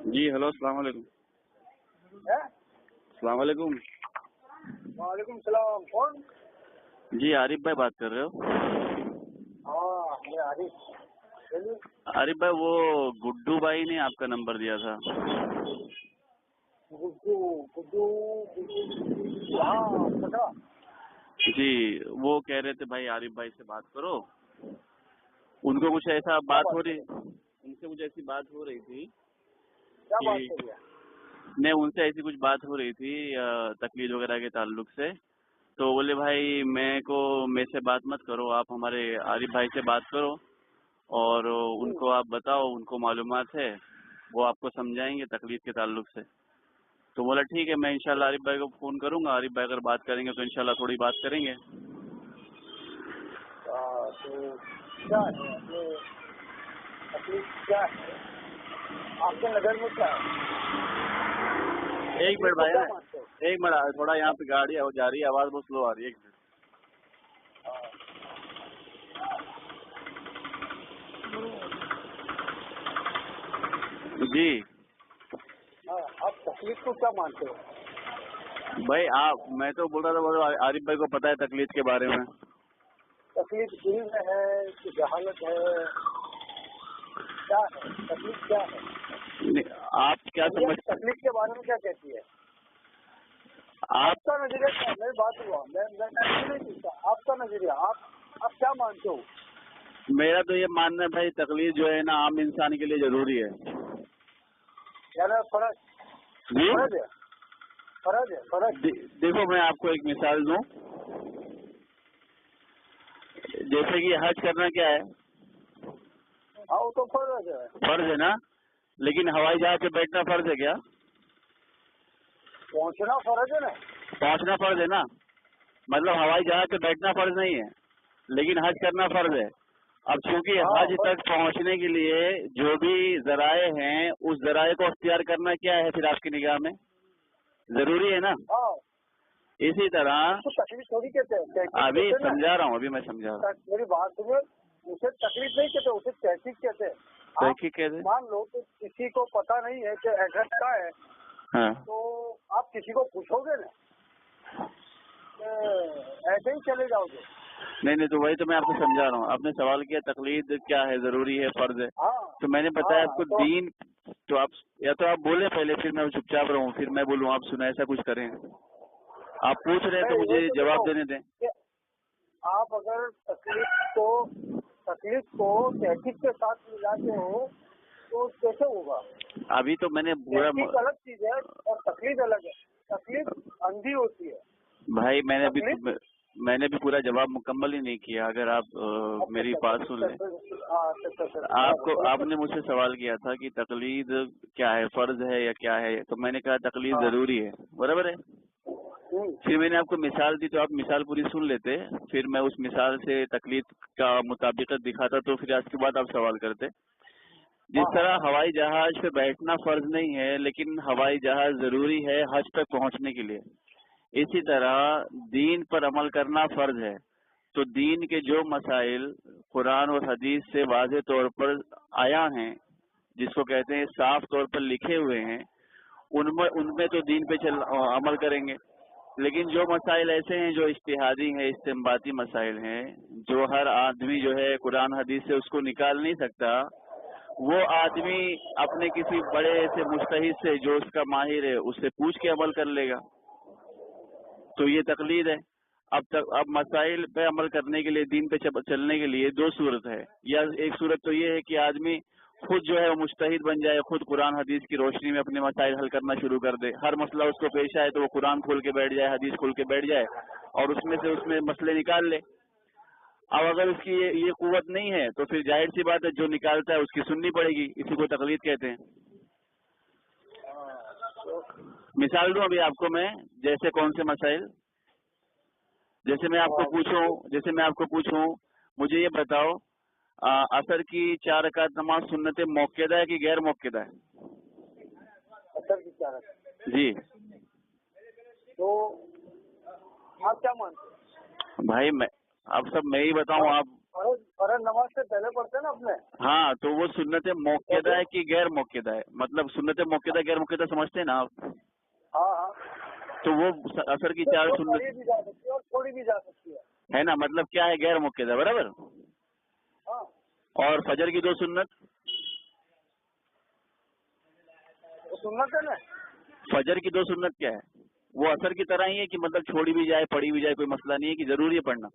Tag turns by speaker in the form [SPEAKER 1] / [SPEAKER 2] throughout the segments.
[SPEAKER 1] جی hello, السلام علیکم. السلام علیکم.
[SPEAKER 2] وعلیکم السلام. کون؟
[SPEAKER 1] جی عارف بھائی بات کر رہے ہو؟
[SPEAKER 2] ہاں میں عارف.
[SPEAKER 1] عارف بھائی وہ گڈو بھائی نے آپ کا نمبر دیا تھا.
[SPEAKER 2] گڈو. ہاں پتا.
[SPEAKER 1] جی وہ کہہ رہے تھے بھائی عارف بھائی سے بات کرو. ان کو کچھ ایسا بات ہو رہی، ان سے مجھے ایسی بات ہو رہی تھی.
[SPEAKER 2] کیا بات ہو گیا؟
[SPEAKER 1] نہیں، ان سے ایسی کچھ بات ہو رہی تھی تقلید وغیرہ کے تعلق سے. تو بولے بھائی میں سے بات مت کرو، آپ ہمارے عارف بھائی سے بات کرو اور ان کو آپ بتاؤ، ان کو معلومات ہے، وہ آپ کو سمجھائیں گے تقلید کے تعلق سے. تو بولا ٹھیک ہے، میں انشاءاللہ عارف بھائی کو فون کروں گا. عارف بھائی اگر بات کریں گے تو انشاءاللہ تھوڑی بات کریں گے.
[SPEAKER 2] تو کیا ہے تکلیف، کیا ہے آپ کے نظر میں، کیا ہے؟
[SPEAKER 1] ایک منٹ بھائی، ایک منٹ، تھوڑا یہاں پہ گاڑی جا رہی ہے، آواز بہت سلو آ رہی ہے. ایک منٹ. جی
[SPEAKER 2] آپ تکلیف کو کیا مانتے ہو؟
[SPEAKER 1] بھائی میں تو بول رہا تھا عارف بھائی کو پتا ہے تکلید کے بارے میں.
[SPEAKER 2] تکلیف علم ہے کہ جہالت ہے؟ کیا ہے تکلیف؟ کیا ہے
[SPEAKER 1] آپ کیا سمجھتے ہیں
[SPEAKER 2] تکلیف کے بارے میں؟ کیا کہتی ہے
[SPEAKER 1] آپ
[SPEAKER 2] کا نظریہ؟ کیا میری بات ہوا، میں نہیں پوچھتا آپ کا نظریہ. آپ کیا مانتے ہو؟
[SPEAKER 1] میرا تو یہ ماننا ہے بھائی تقلید جو ہے نا عام انسان کے لیے ضروری ہے.
[SPEAKER 2] یعنی فرض ہے.
[SPEAKER 1] دیکھو میں آپ کو ایک مثال دوں. جیسے کہ حج کرنا کیا ہے؟
[SPEAKER 2] ہاں وہ تو فرض ہے.
[SPEAKER 1] فرض ہے نا. لیکن ہوائی جہاز پہ بیٹھنا فرض ہے کیا؟
[SPEAKER 2] پہنچنا فرض ہے نا.
[SPEAKER 1] پہنچنا فرض ہے نا. مطلب ہوائی جہاز پہ بیٹھنا فرض نہیں ہے، لیکن حج کرنا فرض ہے. اب چونکہ حج تک پہنچنے کے لیے جو بھی ذرائع ہیں، اس ذرائع کو اختیار کرنا کیا ہے پھر آپ کی نگاہ میں؟ ضروری ہے نا. اسی طرح
[SPEAKER 2] تکلیف تھوڑی کہتے ہیں.
[SPEAKER 1] ابھی سمجھا رہا ہوں، میں سمجھا رہا ہوں.
[SPEAKER 2] میری بات سنیں، اسے تکلیف نہیں کہتے، اسے تحقیق کہتے ہیں.
[SPEAKER 1] تحقیق کہتے ہیں.
[SPEAKER 2] مان لو کہ کسی کو پتا نہیں ہے کہ ایڈریس کیا ہے،
[SPEAKER 1] ہاں
[SPEAKER 2] تو آپ کسی کو پوچھو گے نا، ایسے ہی چلے جاؤ گے.
[SPEAKER 1] نہیں تو وہی تو میں آپ کو سمجھا رہا ہوں. آپ نے سوال کیا تقلید کیا ہے، ضروری ہے، فرض ہے. تو میں نے بتایا آپ کو دین. تو آپ یا تو آپ بولیں پہلے، پھر میں چپ چاپ رہوں، پھر میں بولوں آپ سنیں. ایسا کچھ کریں. آپ پوچھ رہے ہیں تو مجھے جواب دینے دیں.
[SPEAKER 2] آپ اگر تکلیف کو تحقیق کے ساتھ ملاتے ہو تو کیسے ہوگا؟
[SPEAKER 1] ابھی تو میں نے پورا
[SPEAKER 2] الگ چیز ہے اور تکلیف الگ ہے. تکلیف اندھی ہوتی ہے
[SPEAKER 1] بھائی. میں نے بھی پورا جواب مکمل ہی نہیں کیا. اگر آپ میری بات سن لیں. آپ نے مجھ سے سوال کیا تھا کہ تقلید کیا ہے، فرض ہے یا کیا ہے. تو میں نے کہا تقلید ضروری ہے. برابر ہے. پھر میں نے آپ کو مثال دی تو آپ مثال پوری سن لیتے، پھر میں اس مثال سے تقلید کا مطابقت دکھاتا، تو پھر اس کے بعد آپ سوال کرتے. جس طرح ہوائی جہاز پہ بیٹھنا فرض نہیں ہے، لیکن ہوائی جہاز ضروری ہے حج تک پہنچنے کے لیے، اسی طرح دین پر عمل کرنا فرض ہے. تو دین کے جو مسائل قرآن اور حدیث سے واضح طور پر آیا ہیں، جس کو کہتے ہیں صاف طور پر لکھے ہوئے ہیں، ان میں تو دین پہ عمل کریں گے. لیکن جو مسائل ایسے ہیں جو اجتہادی ہیں، استنباطی مسائل ہیں، جو ہر آدمی جو ہے قرآن حدیث سے اس کو نکال نہیں سکتا، وہ آدمی اپنے کسی بڑے سے مجتہد سے جو اس کا ماہر ہے اس سے پوچھ کے عمل کر لے گا. تو یہ تقلید ہے. اب مسائل پہ عمل کرنے کے لیے، دین پہ چلنے کے لیے دو صورت ہے. یا ایک صورت تو یہ ہے کہ آدمی خود جو ہے وہ مجتہد بن جائے، خود قرآن حدیث کی روشنی میں اپنے مسائل حل کرنا شروع کر دے. ہر مسئلہ اس کو پیش آئے تو وہ قرآن کھول کے بیٹھ جائے، حدیث کھول کے بیٹھ جائے اور اس میں مسئلے نکال لے. اب اگر اس کی یہ قوت نہیں ہے تو پھر ظاہر سی بات ہے جو نکالتا ہے اس کی سننی پڑے گی. اسی کو تقلید کہتے ہیں. مثال دوں ابھی آپ کو میں، جیسے کون سے مسائل؟ جیسے میں آپ کو پوچھوں مجھے یہ بتاؤ، عصر کی 4 رکعت نماز سنت موقعہ ہے کہ غیر موقعہ ہے؟
[SPEAKER 2] عصر کی 4 رکعت
[SPEAKER 1] جی.
[SPEAKER 2] تو آپ کیا مانتے ہیں؟
[SPEAKER 1] بھائی اب سب میں ہی بتاؤں،
[SPEAKER 2] फर्ज नमाज से पहले पढ़ते हैं ना अपने।
[SPEAKER 1] हाँ, तो वो सुन्नत मौक़दा है कि गैर मौक़दा है? मतलब सुन्नत मौक़दा गैर मौक़दा समझते हैं ना आप?
[SPEAKER 2] हाँ हाँ।
[SPEAKER 1] तो वो असर की 4 सुन्नत
[SPEAKER 2] भी जा सकती है और छोड़ी भी जा सकती
[SPEAKER 1] है ना, मतलब क्या है, गैर मौक़दा, बराबर।
[SPEAKER 2] हाँ।
[SPEAKER 1] और फजर की 2 सुन्नत,
[SPEAKER 2] वो सुन्नत है ना।
[SPEAKER 1] फजर की 2 सुन्नत क्या है? वो असर की तरह ही है कि मतलब छोड़ी भी जाए पढ़ी भी जाए कोई मसला नहीं है, कि जरूरी है पढ़ना?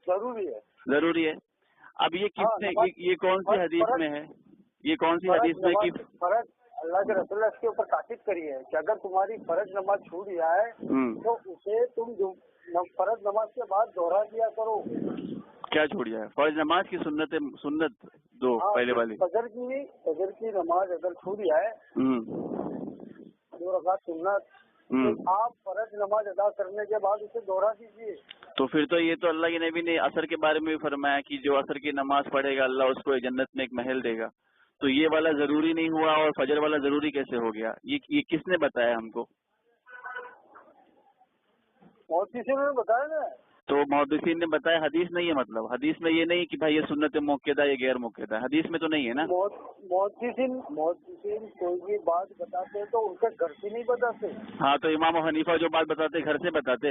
[SPEAKER 2] जरूरी है।
[SPEAKER 1] जरूरी है। अब ये किसने, ये कौन सी हदीस में है, ये कौन सी हदीस में कि
[SPEAKER 2] फर्ज अल्लाह के रसूल ने इसके ऊपर ताकीद करी है कि अगर तुम्हारी फर्ज नमाज छूट जाए तो उसे तुम फर्ज नमाज के बाद दोहरा दिया करो। क्या
[SPEAKER 1] छूट जाए? फर्ज नमाज की सुन्नत 2 पहले वाली
[SPEAKER 2] फजर की नमाज अगर छूट जाए 2 रकात सुन्नत, तो आप फर्ज नमाज अदा करने के बाद उसे दोहरा दीजिए।
[SPEAKER 1] तो फिर तो ये तो अल्लाह के नबी ने असर के बारे में भी फरमाया कि जो असर की नमाज पढ़ेगा अल्लाह उसको जन्नत में एक महल देगा। तो ये वाला जरूरी नहीं हुआ और फजर वाला जरूरी कैसे हो गया? ये किसने बताया हमको?
[SPEAKER 2] मुहद्दिसीन ने बताया ना। तो
[SPEAKER 1] मुहद्दिसीन ने बताया, हदीस नहीं है? मतलब हदीस में ये नहीं कि भाई ये सुन्नत मौक़दा ये गैर मौक़दा, हदीस में तो नहीं है ना।
[SPEAKER 2] मुहद्दिसीन कोई भी बात बताते तो उनके घर से नहीं बताते।
[SPEAKER 1] हाँ, तो इमाम हनीफा जो बात बताते घर से बताते।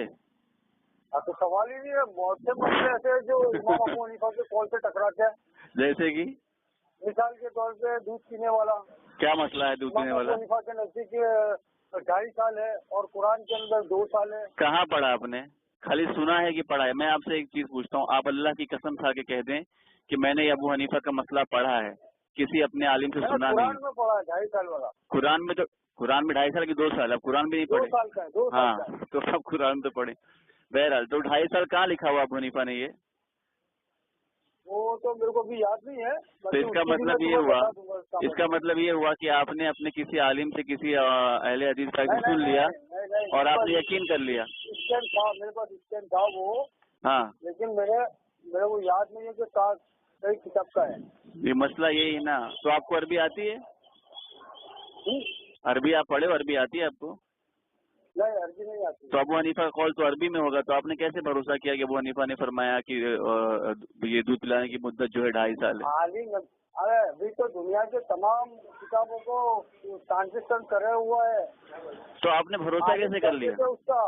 [SPEAKER 2] हाँ, तो सवाल ही नहीं है। बहुत से मसले ऐसे जो इमाम अबू हनीफा के कॉल से टकराते हैं।
[SPEAKER 1] जैसे कि
[SPEAKER 2] मिसाल के तौर पे दूध पीने वाला।
[SPEAKER 1] क्या मसला है दूध पीने वाला?
[SPEAKER 2] अबू हनीफा के नजदीक 2.5 साल है और कुरान के अंदर 2 साल है।
[SPEAKER 1] कहाँ पढ़ा आपने? खाली सुना है कि पढ़ा है? मैं आपसे एक चीज पूछता हूँ, आप अल्लाह की कसम खा के कह दें कि मैंने अबू हनीफा का मसला पढ़ा है, किसी अपने आलिम से सुना नहीं?
[SPEAKER 2] कुरान में पढ़ा है 2.5 साल वाला।
[SPEAKER 1] कुरान में 2.5 साल की 2 साल, अब कुरान भी नहीं पढ़े?
[SPEAKER 2] 2 साल का है, 2 साल
[SPEAKER 1] हाँ,
[SPEAKER 2] का है।
[SPEAKER 1] तो अब कुरान तो पढ़े। बहरहाल, तो 2.5 साल कहाँ लिखा हुआ अबू हनीफा ने? ये
[SPEAKER 2] वो तो मेरे को भी याद नहीं है।
[SPEAKER 1] तो इसका मतलब ये हुआ कि आपने अपने किसी आलिम से किसी अहले हदीस का सुन लिया और आपने यकीन कर लिया।
[SPEAKER 2] स्टैंड था मेरे पास, स्टैंड था वो।
[SPEAKER 1] हाँ,
[SPEAKER 2] लेकिन मेरे वो याद नहीं है कि कई किताब का है।
[SPEAKER 1] ये मसला यही है ना। तो आपको अरबी आती है? अरबी आप पढ़े हो? अरबी आती है आपको?
[SPEAKER 2] नहीं, अरबी नहीं आती।
[SPEAKER 1] तो अबू हनीफा का कॉल तो अरबी में होगा, तो आपने कैसे भरोसा किया कि अबू हनीफा ने फरमाया कि ये दूध पिलाने की मुद्दत जो है 2.5 साल है?
[SPEAKER 2] अरे अभी तो दुनिया के तमाम किताबों को ट्रांजिशन करे हुआ है।
[SPEAKER 1] तो आपने भरोसा कैसे कर लिया
[SPEAKER 2] उसका?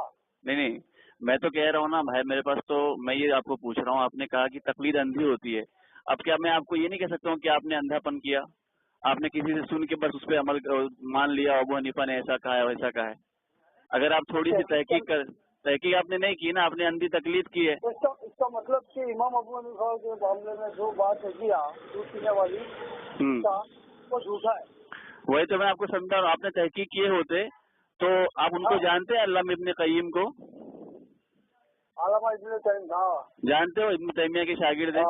[SPEAKER 1] नहीं, मैं तो कह रहा हूँ ना भाई, मेरे पास तो, मैं ये आपको पूछ रहा हूँ, आपने कहा कि तकलीद अंधी होती है। अब क्या मैं आपको ये नहीं कह सकता हूँ कि आपने अंधापन किया, आपने किसी से सुन के बस उस पर अमल मान लिया, अबू हनीफा ने ऐसा कहा है वैसा कहा है? अगर आप थोड़ी सी तहकीक आपने नहीं की ना, आपने अंधी तकलीद की है।
[SPEAKER 2] इसका मतलब कि इमाम अबू हनीफा के मामले में जो बात किया दूध पीने वाली, वो झूठा है।
[SPEAKER 1] वही तो मैं आपको समझा रहा हूँ। आपने तहकीक किए होते तो आप उनको जानते हैं, अल्लामा इब्न क़य्यिम को? जानते हो? इब्न तैमिया के शागिर्द हैं।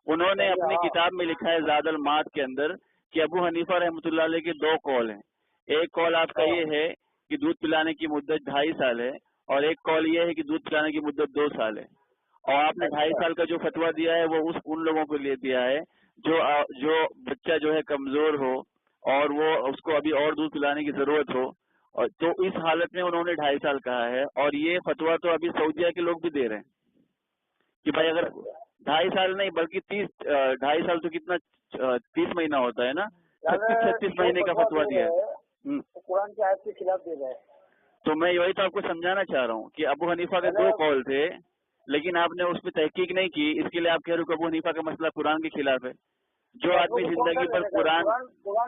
[SPEAKER 1] उन्होंने अपनी किताब में लिखा है ज़ादुल माद के अंदर कि अबू हनीफा रहमतुल्लाह अलैह के 2 कौल हैं। एक कौल आपका ये है कि दूध पिलाने की मुद्दत 2.5 साल है, और एक कौल ये है कि दूध पिलाने की मुद्दत 2 साल है। और आपने 2.5 साल का जो फतवा दिया है वो उन लोगों को लिए दिया है जो बच्चा जो है कमजोर हो और वो उसको अभी और दूध पिलाने की जरूरत हो, और तो इस हालत में उन्होंने 2.5 साल कहा है। और ये फतवा तो अभी सऊदीया के लोग भी दे रहे हैं कि भाई अगर 2.5 साल नहीं बल्कि 2.5 साल तो कितना 30 महीना होता है ना, 36 महीने का फतवा दिया है।
[SPEAKER 2] कुरान की आयत के खिलाफ दे रहे हैं।
[SPEAKER 1] तो मैं वही तो आपको समझाना चाह रहा हूँ कि अबू हनीफा के 2 कौल थे, लेकिन आपने उस पर तहकीक नहीं की, इसके लिए आप कह रहे हो कि अबू हनीफा का मसला कुरान के खिलाफ है। जो आदमी जिंदगी पर कुरान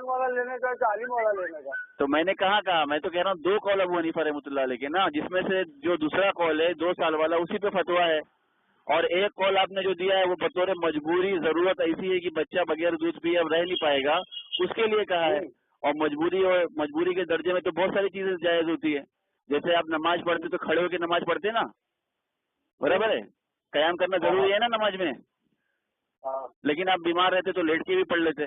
[SPEAKER 2] वाला लेने का, तालीम वाला लेने का,
[SPEAKER 1] तो मैंने कहा मैं तो कह रहा हूँ 2 कौल अबू हनीफा रहमतुल्लाह अलैह के ना, जिसमें से जो दूसरा कौल है 2 साल वाला उसी पे फतवा है, और एक कौल आपने जो दिया है वो बतौर मजबूरी, जरूरत ऐसी है कि बच्चा बगैर दूध पिए अब रह नहीं पाएगा, उसके लिए कहा है। और मजबूरी के दर्जे में तो बहुत सारी चीजें जायज होती है। जैसे आप नमाज पढ़ते तो खड़े होकर नमाज पढ़ते ना, बराबर है? कयाम करना जरूरी है ना नमाज में। लेकिन आप बीमार रहते तो लेट के भी पढ़ लेते।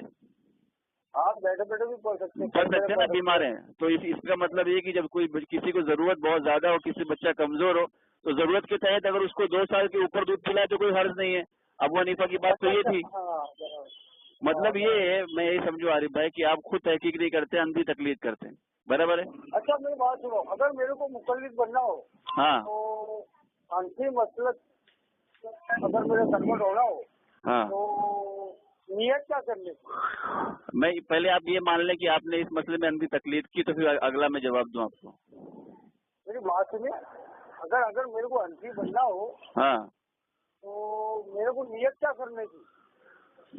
[SPEAKER 2] आप बैठे बैठे भी पढ़ सकते
[SPEAKER 1] ना, बीमार हैं तो इसका मतलब ये कि जब कोई किसी को जरूरत बहुत ज्यादा हो, किसी बच्चा कमजोर हो, तो जरूरत के तहत अगर उसको 2 साल के ऊपर दूध पिलाए तो कोई हर्ज नहीं है। अबू हनीफा की बात तो ये थी। मतलब ये है, मैं यही समझू आरिफ भाई कि आप खुद तहकीक नहीं करते, अंधी तकलीद करते हैं, बराबर है?
[SPEAKER 2] अच्छा मेरी बात सुनो, अगर मेरे को मुकल्लिद बनना हो,
[SPEAKER 1] हाँ,
[SPEAKER 2] तो हनफी मसलक अगर मेरे कन्वर्ट होना हो
[SPEAKER 1] हाँ
[SPEAKER 2] तो नियत क्या करनी?
[SPEAKER 1] मैं पहले आप ये मान लें कि आपने इस मसले में अंधी तकलीफ की, तो फिर अगला मैं जवाब दूं आपको।
[SPEAKER 2] मेरी बात सुनिए, अगर मेरे को अंधी बनना हो
[SPEAKER 1] हाँ
[SPEAKER 2] तो मेरे को नियत क्या करने की?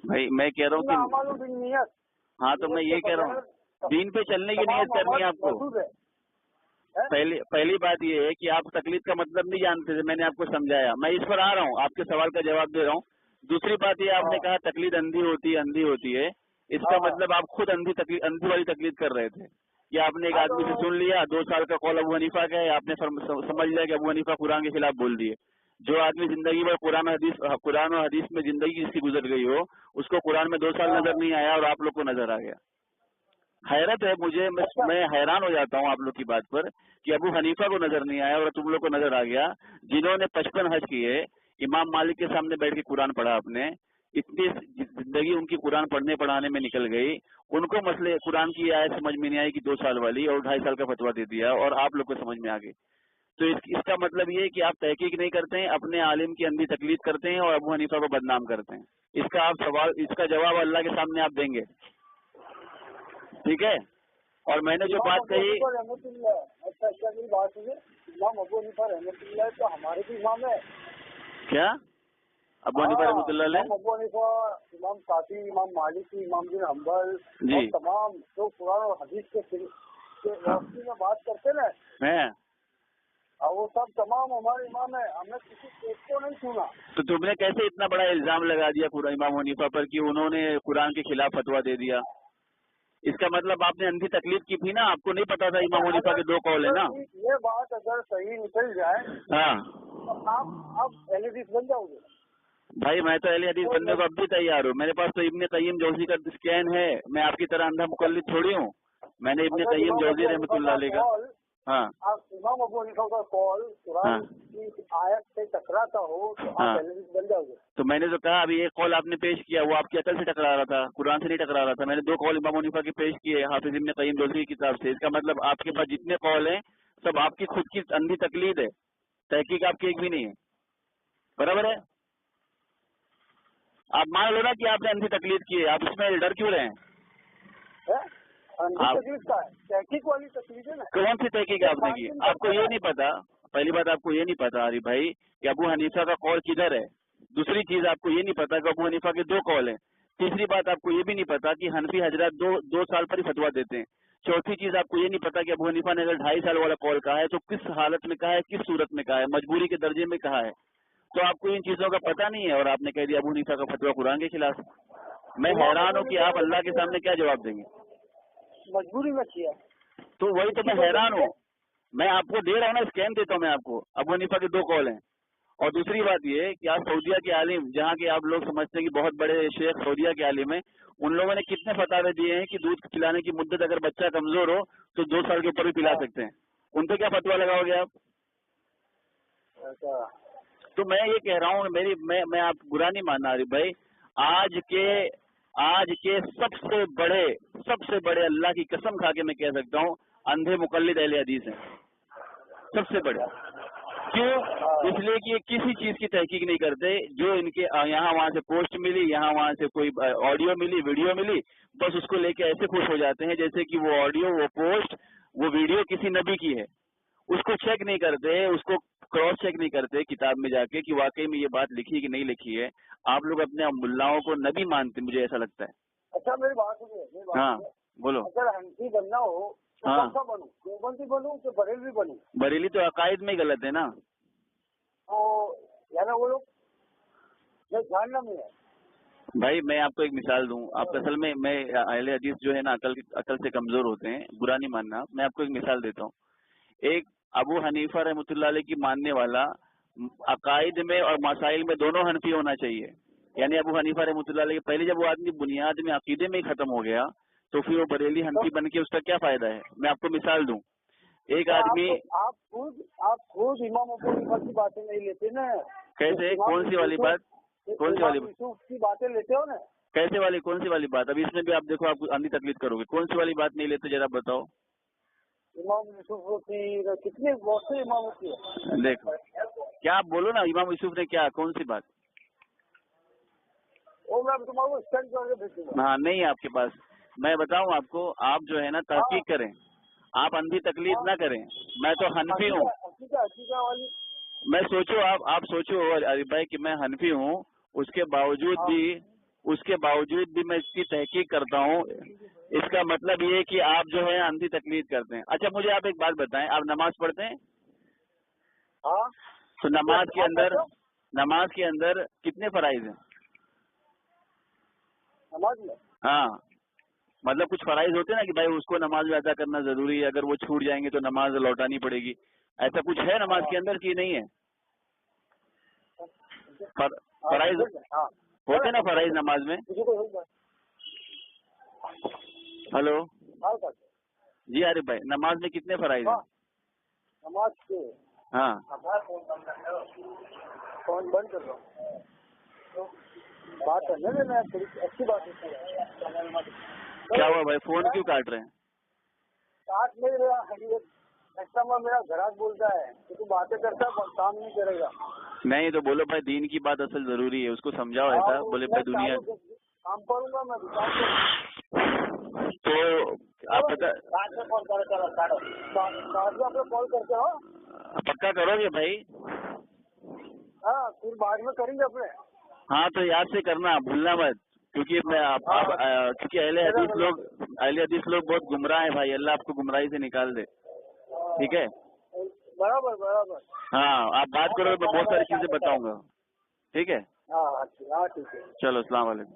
[SPEAKER 1] भाई मैं कह रहा हूँ कि
[SPEAKER 2] नियत।
[SPEAKER 1] हाँ तो मैं ये कह रहा हूँ दीन पे चलने की नियत करनी है आपको। पहली बात ये है कि आप तकलीफ का मतलब नहीं जानते थे, मैंने आपको समझाया, मैं इस पर आ रहा हूँ, आपके सवाल का जवाब दे रहा हूँ। दूसरी बात ये आपने कहा तकलीफ अंधी होती है, इसका मतलब आप खुद अंधी वाली तकलीफ कर रहे थे कि आपने एक आदमी से सुन लिया 2 साल का कॉल अबू हनीफा का है, आपने समझ लिया कि अबू हनीफा कुरान के खिलाफ बोल दिए। जो आदमी जिंदगी भर कुरान और हदीस में जिंदगी जिसकी गुजर गई हो, उसको कुरान में 2 साल नजर नहीं आया और आप लोग को नजर आ गया। हैरत है मुझे, मैं हैरान हो जाता हूँ आप लोग की बात पर कि अबू हनीफा को नजर नहीं आया और तुम लोग को नजर आ गया। जिन्होंने 55 हज किए, इमाम मालिक के सामने बैठ के कुरान पढ़ा आपने, इतनी जिंदगी उनकी कुरान पढ़ने पढ़ाने में निकल गई, उनको मसले कुरान की आयत समझ में नहीं आई कि 2 साल वाली, और 2.5 साल का फतवा दे दिया और आप लोग को समझ में आ गई। तो इसका मतलब ये है कि आप तहकीक नहीं करते हैं, अपने आलिम की अंधी तकलीफ करते हैं और अबू हनीफा को बदनाम करते हैं। इसका जवाब अल्लाह के सामने आप देंगे, ठीक है? और मैंने जो बात कही,
[SPEAKER 2] अच्छा मेरी बात सुनिए, इमाम अबू हनीफा रहमतुल्लाह तो हमारे भी इमाम है। क्या
[SPEAKER 1] अबू हनीफा रहमतुल्लाह?
[SPEAKER 2] अबू हनीफा, इमाम शाफी, इमाम मालिक, इमाम बिन हम्बल और तमाम जो कुरान और हदीस के रोशनी में बात करते ना, और वो सब तमाम हमारे इमाम है। हमने किसी एक को नहीं सुना।
[SPEAKER 1] तो तुमने कैसे इतना बड़ा इल्जाम लगा दिया इमाम हनीफा पर कि उन्होंने कुरान के खिलाफ फतवा दे दिया? इसका मतलब आपने अंधी तकलीफ की थी ना, आपको नहीं पता था इमाम हनीफा के 2 कौल है ना।
[SPEAKER 2] ये बात अगर सही निकल जाए
[SPEAKER 1] हाँ
[SPEAKER 2] तो आप अहले हदीस बन जाओगे।
[SPEAKER 1] भाई मैं तो अहले हदीस बनने को अब भी तैयार हूँ। मेरे पास तो इब्ने कय्यम जौज़ी का स्कैन है, मैं आपकी तरह अंधा मुकल्लिद थोड़ी हूँ। मैंने इब्ने कय्यम जौज़ी रहमतुल्लाह अलैह का, हाँ
[SPEAKER 2] इमाम अबू हनीफा का कॉल कुरान की आयत से टकराता हो तो आप अहले हदीस बन जाओगे।
[SPEAKER 1] तो मैंने तो कहा अभी एक कॉल आपने पेश किया, वो आपकी अकल से टकरा रहा था, कुरान से नहीं टकरा रहा था। मैंने 2 कॉल इमाम हनीफा के पेश किए हाफिज इब्ने कय्यम जौज़ी की किताब से। इसका मतलब आपके पास जितने कॉल हैं सब आपकी खुद की अंधी तकलीद है, तहकीक आपकी एक भी नहीं है। बराबर है? आप मान लो ना कि आपने अंधी तकलीद की है, आप इसमें डर क्यों रहे हैं?
[SPEAKER 2] तहकीक वाली तकलीफ है ना।
[SPEAKER 1] कौन सी तहकीक आपने की? आपको ये नहीं पता, पहली बात आपको ये नहीं पता अरे भाई कि अबू हनीफा का कौल किधर है। दूसरी चीज आपको ये नहीं पता कि अबू हनीफा के 2 कौल हैं। तीसरी बात आपको ये भी नहीं पता कि हनफी हजरत दो साल पर ही फतवा देते हैं। चौथी चीज आपको ये नहीं पता कि अबू हनीफा ने अगर 2.5 साल वाला कौल कहा है तो किस हालत में कहा है, किस सूरत में कहा है, मजबूरी के दर्जे में कहा है। तो आपको इन चीजों का पता नहीं है और आपने कह दिया अबू हनीफा का फतवा कुरान के खिलाफ। मैं हैरान हूँ कि आप अल्लाह के सामने क्या जवाब देंगे।
[SPEAKER 2] मजबूरी में किया
[SPEAKER 1] तो वही तो मैं हैरान हूँ। मैं आपको दे रहा हूँ ना, स्कैन देता हूँ मैं आपको, अबू हनीफा के 2 कौल हैं। और दूसरी बात ये कि आज सऊदिया के आलिम, जहाँ के आप लोग समझते हैं कि बहुत बड़े शेख सऊदिया के आलिम हैं, उन लोगों ने कितने फतावे दिए हैं कि दूध पिलाने की मुद्दत अगर बच्चा कमजोर हो तो 2 साल के ऊपर भी पिला सकते हैं। उन पे क्या फतवा लगाओगे आप? तो मैं ये कह रहा हूँ, मैं आप बुरा नहीं मानना रही भाई, आज के सबसे बड़े अल्लाह की कसम खा के मैं कह सकता हूँ अंधे मुकल्लिद अहले हदीस हैं, सबसे बड़े। क्यों? इसलिए कि ये किसी चीज की तहकीक नहीं करते। जो इनके यहाँ वहाँ से पोस्ट मिली, यहाँ वहाँ से कोई ऑडियो मिली, वीडियो मिली, बस उसको लेके ऐसे खुश हो जाते हैं जैसे कि वो ऑडियो, वो पोस्ट, वो वीडियो किसी नबी की है। उसको चेक नहीं करते, उसको क्रॉस चेक नहीं करते किताब में जाके कि वाकई में ये बात लिखी है कि नहीं लिखी है। आप लोग अपने मुल्लाओं को नबी मानते, मुझे ऐसा लगता है।
[SPEAKER 2] अच्छा मेरी बात सुनिए।
[SPEAKER 1] हाँ बोलो।
[SPEAKER 2] अगर हनफी बनना हो तो कौन सा बनूं? देवबंदी बनूं कि बरेलवी बनूं?
[SPEAKER 1] बरेली तो अकायद में गलत है ना।
[SPEAKER 2] तो यानी वो लोग जानना नहीं है।
[SPEAKER 1] भाई मैं आपको एक मिसाल दूं, आप असल में मैं अहले हदीस जो है ना अकल से कमजोर होते हैं, बुरा नहीं मानना। मैं आपको एक मिसाल देता हूँ। एक अबू हनीफा रहमतुल्लाह अलैह की मानने वाला अकायद में और मसाइल में दोनों हनफी होना चाहिए। यानी अबू हनीफा रहमतुल्लाह अलैह पहले जब वो आदमी बुनियाद में अकीदे में ही खत्म हो गया तो फिर वो बरेली हनफी बन के उसका क्या फायदा है। मैं आपको मिसाल दूं, एक आदमी,
[SPEAKER 2] आप खुद इमाम अबू हनीफा की बातें नहीं लेते ना।
[SPEAKER 1] कैसे? कौन सी वाली बात? कौन सी वाली
[SPEAKER 2] की बातें लेते हो ना?
[SPEAKER 1] कैसे वाली? कौन सी वाली बात? अभी इसमें भी आप देखो, आप अंधी तकलीफ करोगे। कौन सी वाली बात नहीं लेते, जरा बताओ।
[SPEAKER 2] इमाम यूसुफ की कितने बहुत से इमाम की है।
[SPEAKER 1] देखो क्या आप बोलो ना, इमाम यूसुफ ने क्या, कौन सी बात?
[SPEAKER 2] वो मैं तुम्हारे स्टैंड करके भेज दूंगा।
[SPEAKER 1] हाँ नहीं आपके पास, मैं बताऊं आपको, आप जो है ना तहकीक करें, आप अंधी तकलीद ना करें। मैं तो हनफी हूँ, मैं सोचो आप सोचो अरे भाई कि मैं हनफी हूँ, उसके बावजूद भी मैं इसकी तहकीक करता हूँ। इसका मतलब ये है कि आप जो है अंधी तकलीद करते हैं। अच्छा मुझे आप एक बात बताएं, आप नमाज पढ़ते हैं?
[SPEAKER 2] हाँ।
[SPEAKER 1] तो नमाज के अंदर कितने फराइज हैं
[SPEAKER 2] नमाज में?
[SPEAKER 1] हाँ, मतलब कुछ फराइज होते हैं ना कि भाई उसको नमाज में अदा करना जरूरी है, अगर वो छूट जाएंगे तो नमाज लौटानी पड़ेगी, ऐसा कुछ है नमाज के अंदर कि नहीं है? फराइज होते ना फराइज नमाज में? हेलो जी आरिफ भाई, नमाज में कितने फराइज हैं?
[SPEAKER 2] नमाज के?
[SPEAKER 1] हाँ
[SPEAKER 2] फोन बंद कर दो, बात करने में अच्छी बात है।
[SPEAKER 1] क्या हुआ भाई, फोन क्यों काट रहे हैं?
[SPEAKER 2] काट नहीं रहा, कस्टमर मेरा ग्राहक बोलता है कि तू बातें करता है काम नहीं करेगा। नहीं
[SPEAKER 1] तो बोलो भाई दीन की बात असल जरूरी है, उसको समझाओ ऐसा। बोले भाई दुनिया
[SPEAKER 2] काम करूंगा मैं दुकान
[SPEAKER 1] तो आप पता
[SPEAKER 2] कॉल करते हो,
[SPEAKER 1] पक्का करोगे भाई?
[SPEAKER 2] हाँ फिर बाद में करेंगे अपने।
[SPEAKER 1] हाँ तो याद से करना, भूलना मत, क्योंकि क्योंकि अहले हदीस लोग बहुत गुमराह है भाई, अल्लाह आपको गुमराही से निकाल दे, ठीक है?
[SPEAKER 2] बराबर।
[SPEAKER 1] हाँ आप बात करो, मैं बहुत सारी चीजें बताऊंगा, ठीक है?
[SPEAKER 2] हाँ ठीक है।
[SPEAKER 1] चलो अस्सलाम वालेकुम।